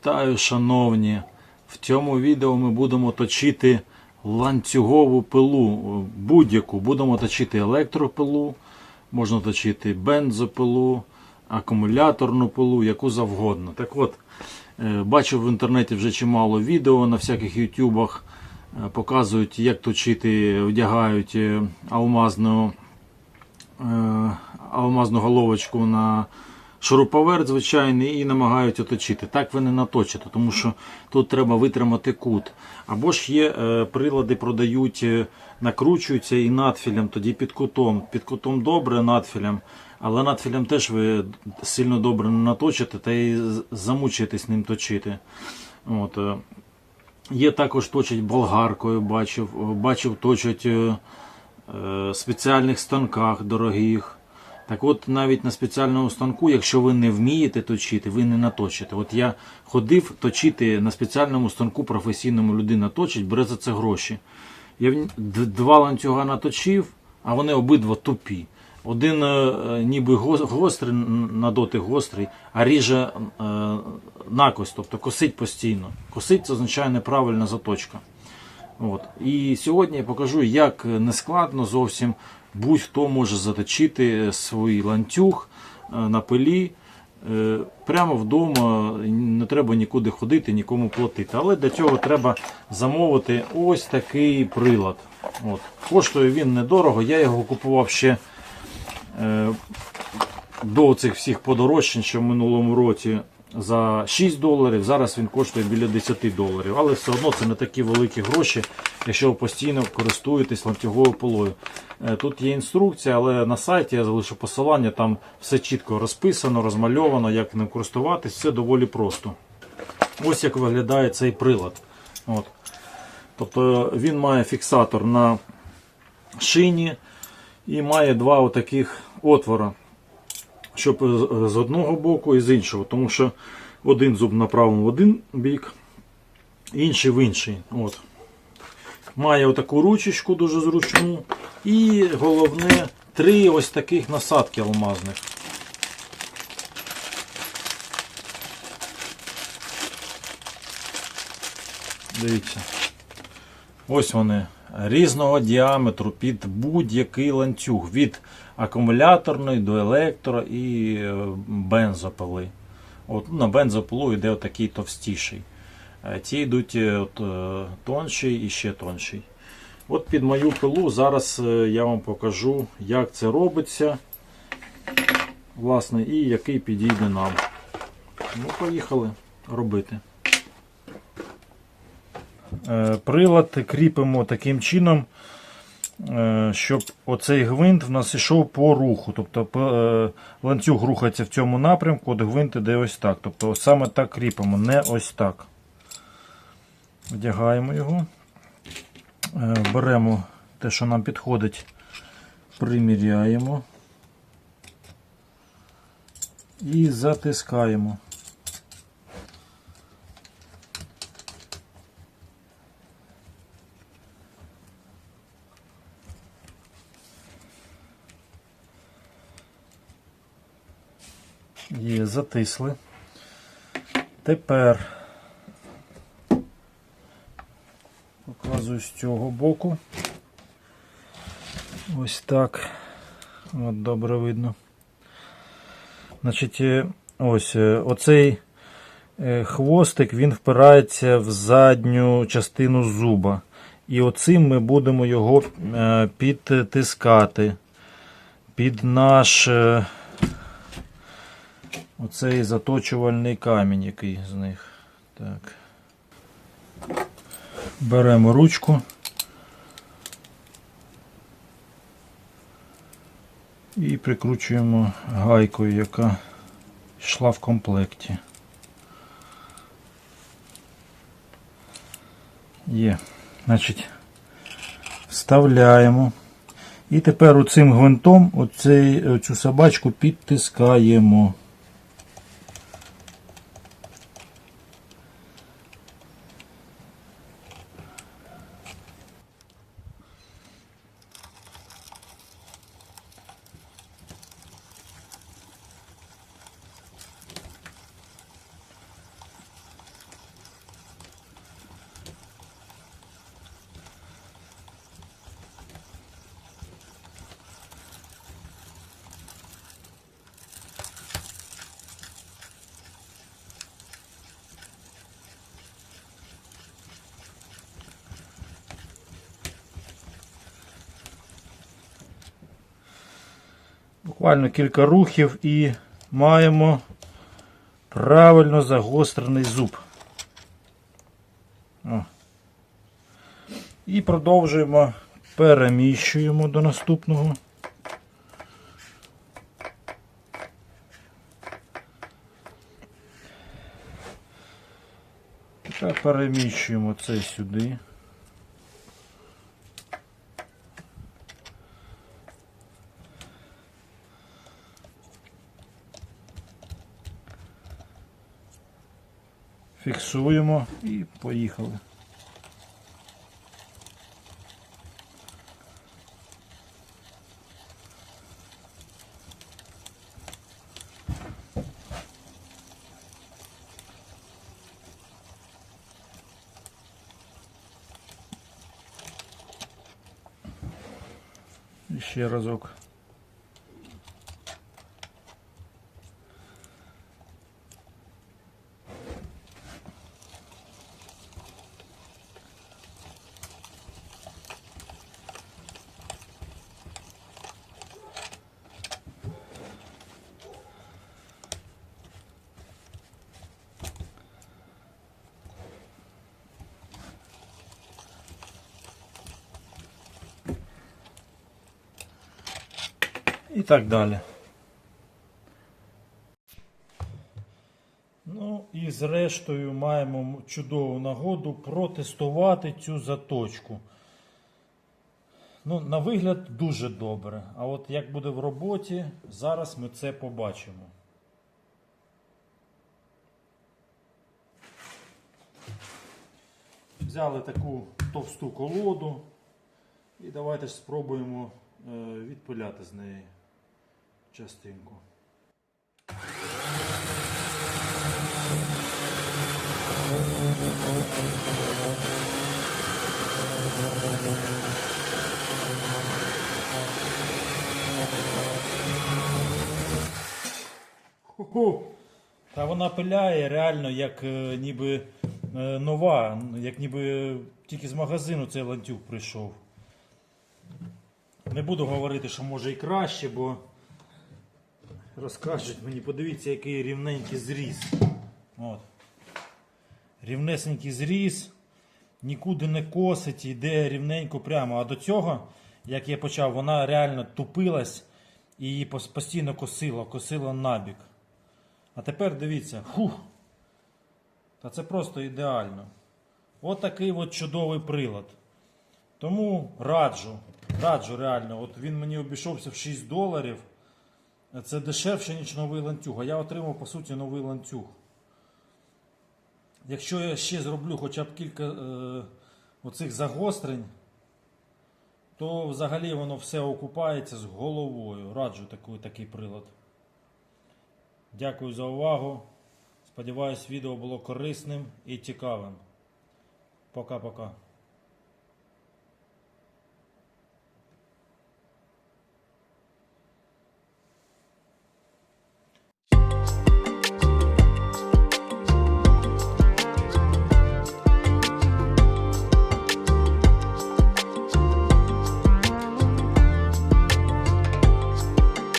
Вітаю, шановні! В цьому відео ми будемо точити ланцюгову пилу, будь-яку. Будемо точити електропилу, можна точити бензопилу, акумуляторну пилу, яку завгодно. Так от, бачив в інтернеті вже чимало відео на всяких ютубах, показують, як точити, вдягають алмазну головочку на шуруповерт звичайний і намагаються точити. Так ви не наточите, тому що тут треба витримати кут. Або ж є прилади, продають, накручуються і надфілем, тоді під кутом. Під кутом добре, надфілем, але надфілем теж ви сильно добре не наточите та й замучитесь ним точити. От. Є також точать болгаркою, бачив точать в спеціальних станках дорогих. Так от, навіть на спеціальному станку, якщо ви не вмієте точити, ви не наточите. От я ходив точити на спеціальному станку професійному, людина точить, бере за це гроші. Я 2 ланцюга наточив, а вони обидва тупі. Один ніби гострий, на дотик гострий, а ріже накось, тобто косить постійно. Косить – це означає неправильна заточка. От. І сьогодні я покажу, як нескладно зовсім будь-хто може заточити свій ланцюг на пилі прямо вдома, не треба нікуди ходити, нікому платити. Але для цього треба замовити ось такий прилад. От. Коштує він недорого, я його купував ще до цих всіх подорожчань, що в минулому році, за $6, зараз він коштує біля $10. Але все одно це не такі великі гроші, якщо ви постійно користуєтесь ланцюговою пилою. Тут є інструкція, але на сайті я залишу посилання, там все чітко розписано, розмальовано, як ним користуватись, все доволі просто. Ось як виглядає цей прилад. От. Тобто він має фіксатор на шині і має 2 отаких отвора, щоб з одного боку і з іншого, тому що один зуб направлений в один бік, інший в інший. От. Має отаку ручечку дуже зручну і головне 3 ось таких насадки алмазних. Дивіться. Ось вони різного діаметру під будь-який ланцюг, від акумуляторної до електро і бензопили. От, на бензопилу йде отакий товстіший. Ті йдуть тонший і ще тонший. От під мою пилу зараз я вам покажу, як це робиться, власне, і який підійде нам. Ну, поїхали робити. Прилад кріпимо таким чином, щоб оцей гвинт в нас йшов по руху. Тобто ланцюг рухається в цьому напрямку, от гвинт іде ось так. Тобто саме так кріпимо, не ось так. Вдягаємо його, беремо те, що нам підходить, приміряємо і затискаємо. Є, затисли. Тепер показую з цього боку. Ось так. От добре видно. Значить, ось оцей хвостик, він впирається в задню частину зуба. І оцим ми будемо його підтискати під наш оцей заточувальний камінь, який з них. Так. Беремо ручку і прикручуємо гайкою, яка йшла в комплекті. Є. Значить, вставляємо. І тепер оцим гвинтом оцю собачку підтискаємо. Буквально кілька рухів і маємо правильно загострений зуб. О. І продовжуємо, переміщуємо до наступного. Тепер переміщуємо це сюди. Фіксуємо і поїхали. І ще разок. І так далі. Ну і зрештою маємо чудову нагоду протестувати цю заточку. Ну, на вигляд дуже добре. А от як буде в роботі, зараз ми це побачимо. Взяли таку товсту колоду і давайте спробуємо відпиляти з неї частинку. Ху-ху. Та вона пиляє реально як ніби нова, як ніби тільки з магазину цей ланцюг прийшов. Не буду говорити, що може і краще, бо розкажуть мені, подивіться, який рівненький зріз. От. Рівнесенький зріз, нікуди не косить, йде рівненько прямо. А до цього, як я почав, вона реально тупилась і її постійно косила набік. А тепер дивіться, фух, та це просто ідеально. От такий от чудовий прилад. Тому раджу реально. От він мені обійшовся в $6. Це дешевше, ніж новий ланцюг. А я отримав, по суті, новий ланцюг. Якщо я ще зроблю хоча б кілька оцих загострень, то взагалі воно все окупається з головою. Раджу такий прилад. Дякую за увагу. Сподіваюсь, відео було корисним і цікавим. Пока-пока.